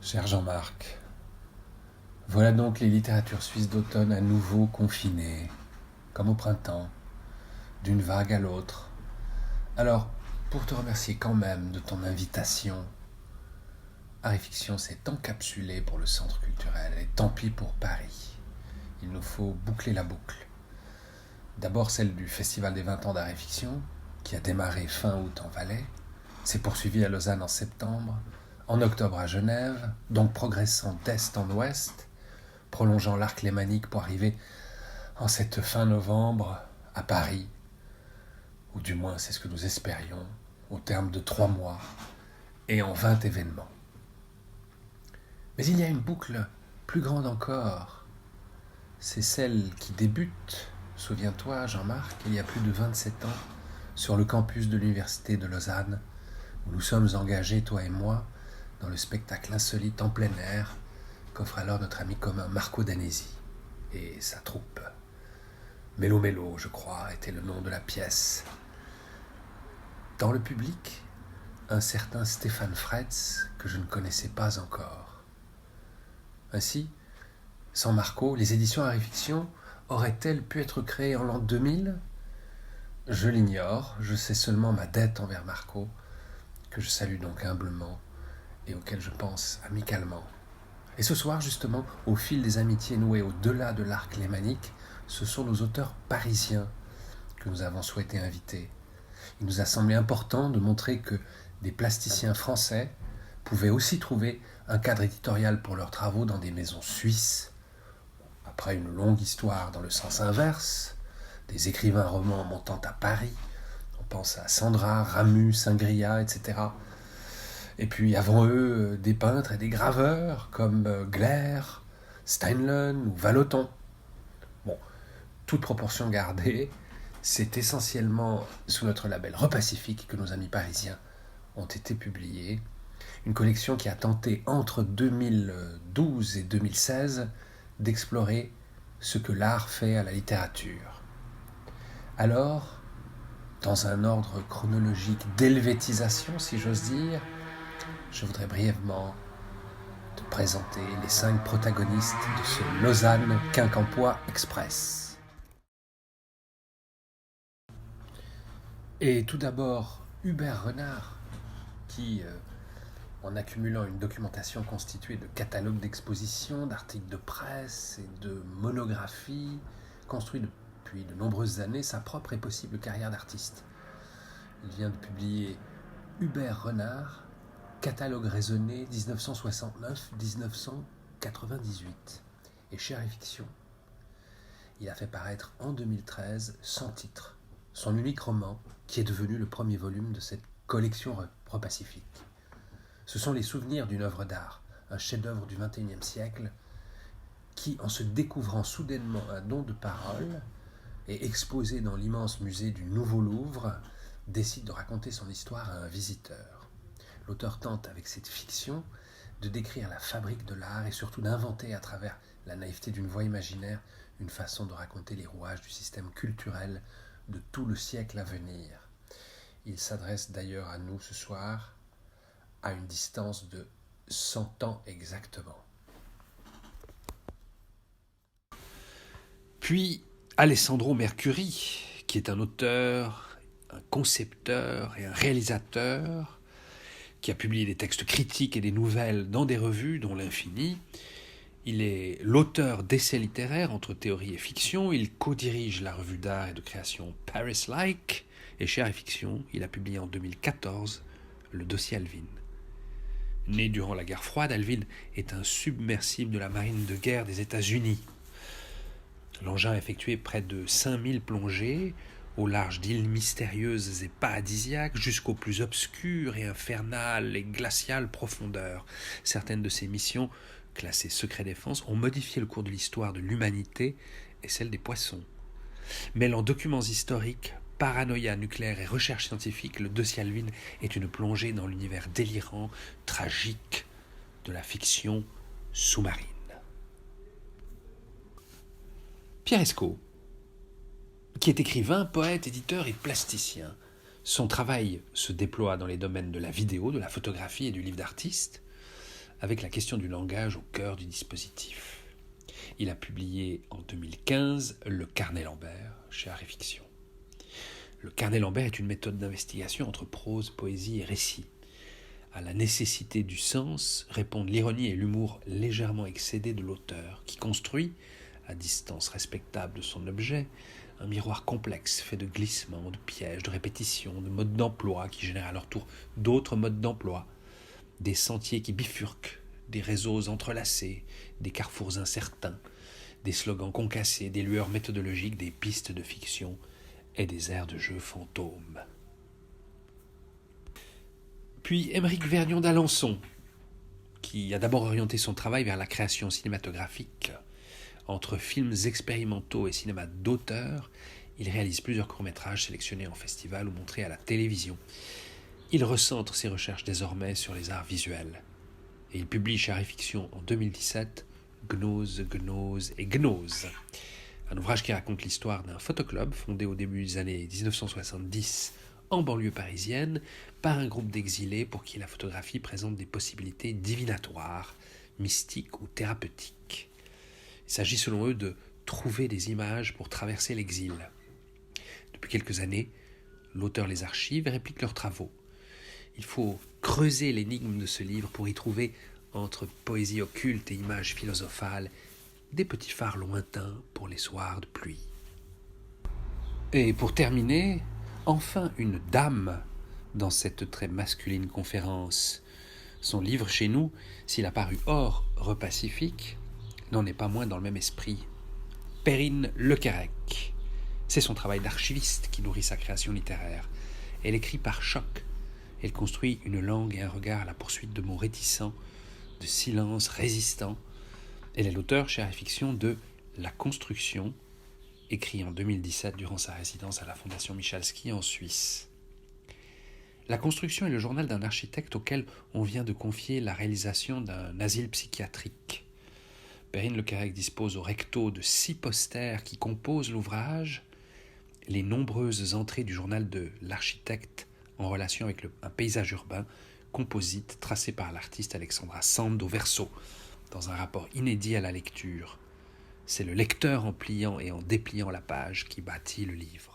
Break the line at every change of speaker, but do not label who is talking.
Cher Jean-Marc, voilà donc les littératures suisses d'automne à nouveau confinées, comme au printemps, d'une vague à l'autre. Alors, pour te remercier quand même de ton invitation, Arifiction s'est encapsulé pour le centre culturel, et tant pis pour Paris. Il nous faut boucler la boucle. D'abord celle du Festival des 20 ans d'Arifiction, qui a démarré fin août en Valais, s'est poursuivi à Lausanne en septembre, en octobre à Genève, donc progressant d'est en ouest, prolongeant l'arc lémanique pour arriver en cette fin novembre à Paris, ou du moins c'est ce que nous espérions, au terme de 3 mois et en 20 événements. Mais il y a une boucle plus grande encore, c'est celle qui débute, souviens-toi Jean-Marc, il y a plus de 27 ans, sur le campus de l'Université de Lausanne, où nous sommes engagés, toi et moi, dans le spectacle insolite en plein air qu'offre alors notre ami commun Marco Danesi et sa troupe. Mélo Mélo, je crois, était le nom de la pièce. Dans le public, un certain Stéphane Fretz que je ne connaissais pas encore. Ainsi, sans Marco, les éditions Arifiction auraient-elles pu être créées en l'an 2000 ? Je l'ignore, je sais seulement ma dette envers Marco, que je salue donc humblement et auquel je pense amicalement. Et ce soir, justement, au fil des amitiés nouées au-delà de l'arc lémanique, ce sont nos auteurs parisiens que nous avons souhaité inviter. Il nous a semblé important de montrer que des plasticiens français pouvaient aussi trouver un cadre éditorial pour leurs travaux dans des maisons suisses. Après une longue histoire dans le sens inverse, des écrivains romans montant à Paris, on pense à Sandra, Ramu, Singria, etc. Et puis avant eux, des peintres et des graveurs comme Glaire, Steinlen ou Vallotton. Bon, toute proportion gardée, c'est essentiellement sous notre label Repacifique que nos amis parisiens ont été publiés. Une collection qui a tenté entre 2012 et 2016 d'explorer ce que l'art fait à la littérature. Alors, dans un ordre chronologique d'helvétisation, si j'ose dire, je voudrais brièvement te présenter les 5 protagonistes de ce Lausanne-Quincampoix Express. Et tout d'abord, Hubert Renard, qui, en accumulant une documentation constituée de catalogues d'expositions, d'articles de presse et de monographies, construit depuis de nombreuses années sa propre et possible carrière d'artiste. Il vient de publier Hubert Renard, catalogue raisonné 1969-1998, et chez Arifiction. Il a fait paraître en 2013 Sans titre, son unique roman qui est devenu le premier volume de cette collection Repacifique. Ce sont les souvenirs d'une œuvre d'art, un chef-d'œuvre du XXIe siècle, qui, en se découvrant soudainement un don de parole et exposé dans l'immense musée du Nouveau Louvre, décide de raconter son histoire à un visiteur. L'auteur tente, avec cette fiction, de décrire la fabrique de l'art et surtout d'inventer, à travers la naïveté d'une voix imaginaire, une façon de raconter les rouages du système culturel de tout le siècle à venir. Il s'adresse d'ailleurs à nous ce soir, à une distance de 100 ans exactement. Puis Alessandro Mercuri, qui est un auteur, un concepteur et un réalisateur, qui a publié des textes critiques et des nouvelles dans des revues, dont l'Infini. Il est l'auteur d'essais littéraires entre théorie et fiction. Il co-dirige la revue d'art et de création Paris Like. Et chez Arifiction, il a publié en 2014 le dossier Alvin. Né durant la guerre froide, Alvin est un submersible de la marine de guerre des États-Unis. L'engin a effectué près de 5000 plongées au large d'îles mystérieuses et paradisiaques jusqu'aux plus obscures et infernales et glaciales profondeurs. Certaines de ces missions, classées secret défense, ont modifié le cours de l'histoire de l'humanité et celle des poissons. Mêlant documents historiques, paranoïa nucléaire et recherche scientifique, le dossier Alvin est une plongée dans l'univers délirant, tragique de la fiction sous-marine. Pierre Escaut, qui est écrivain, poète, éditeur et plasticien. Son travail se déploie dans les domaines de la vidéo, de la photographie et du livre d'artiste. avec la question du langage au cœur du dispositif. Il a publié en 2015 Le Carnet Lambert chez Art et Fiction. Le Carnet Lambert est une méthode d'investigation entre prose, poésie et récit. À la nécessité du sens répondent l'ironie et l'humour légèrement excédés de l'auteur, qui construit, à distance respectable de son objet, un miroir complexe fait de glissements, de pièges, de répétitions, de modes d'emploi qui génèrent à leur tour d'autres modes d'emploi, des sentiers qui bifurquent, des réseaux entrelacés, des carrefours incertains, des slogans concassés, des lueurs méthodologiques, des pistes de fiction et des aires de jeu fantômes. Puis Émeric Vergniaud d'Alençon, qui a d'abord orienté son travail vers la création cinématographique. Entre films expérimentaux et cinéma d'auteur, il réalise plusieurs courts-métrages sélectionnés en festival ou montrés à la télévision. Il recentre ses recherches désormais sur les arts visuels. Et il publie chez Art et Fiction en 2017 Gnose, Gnose et Gnose, un ouvrage qui raconte l'histoire d'un photoclub fondé au début des années 1970 en banlieue parisienne par un groupe d'exilés pour qui la photographie présente des possibilités divinatoires, mystiques ou thérapeutiques. Il s'agit selon eux de trouver des images pour traverser l'exil. Depuis quelques années, l'auteur les archive et réplique leurs travaux. Il faut creuser l'énigme de ce livre pour y trouver, entre poésie occulte et images philosophales, des petits phares lointains pour les soirs de pluie. Et pour terminer, enfin une dame dans cette très masculine conférence. Son livre chez nous, s'il a paru hors repacifique, n'en est pas moins dans le même esprit. Perrine Lequerec. C'est son travail d'archiviste qui nourrit sa création littéraire. Elle écrit par choc. Elle construit une langue et un regard à la poursuite de mots réticents, de silences résistants. Elle est l'auteur chez Art et Fiction de La Construction, écrit en 2017 durant sa résidence à la Fondation Michalski en Suisse. La Construction est le journal d'un architecte auquel on vient de confier la réalisation d'un asile psychiatrique. Perrine Lequerec dispose au recto de 6 posters qui composent l'ouvrage, les nombreuses entrées du journal de l'architecte en relation avec un paysage urbain composite tracé par l'artiste Alexandra Sand au verso, dans un rapport inédit à la lecture. C'est le lecteur en pliant et en dépliant la page qui bâtit le livre.